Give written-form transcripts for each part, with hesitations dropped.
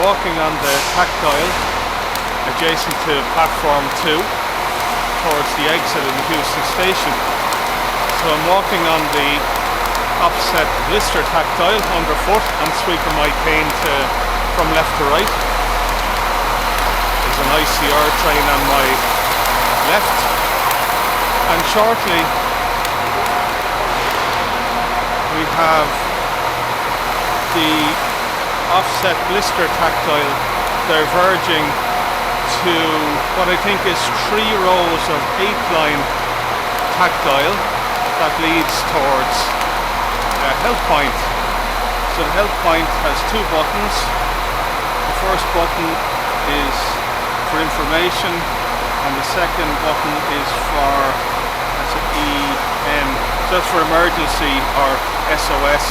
walking on the Tactile adjacent to platform 2 towards the exit of the Heuston Station. So I'm walking on the offset blister Tactile underfoot and sweeping my cane from left to right. There's an ICR train on my left, and shortly we have the offset blister Tactile diverging to what I think is 3 rows of 8-line Tactile that leads towards Health Point. So the Health Point has 2 buttons. The first button is for information and the second button is for, that's an EN, so that's for emergency or SOS.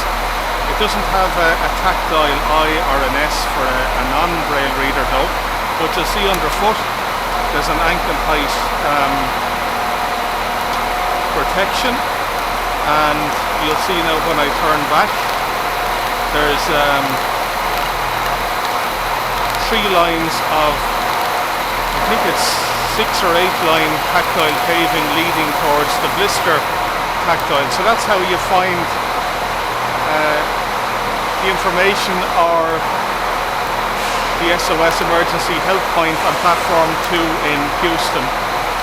It doesn't have a tactile I or an S for a non-braille reader though, but you'll see underfoot there's an ankle height protection, and you'll see now when I turn back there's 3 lines of, I think it's 6 or 8 line tactile paving leading towards the blister Tactile. So that's how you find the information or the SOS emergency Health Point on platform 2 in Heuston.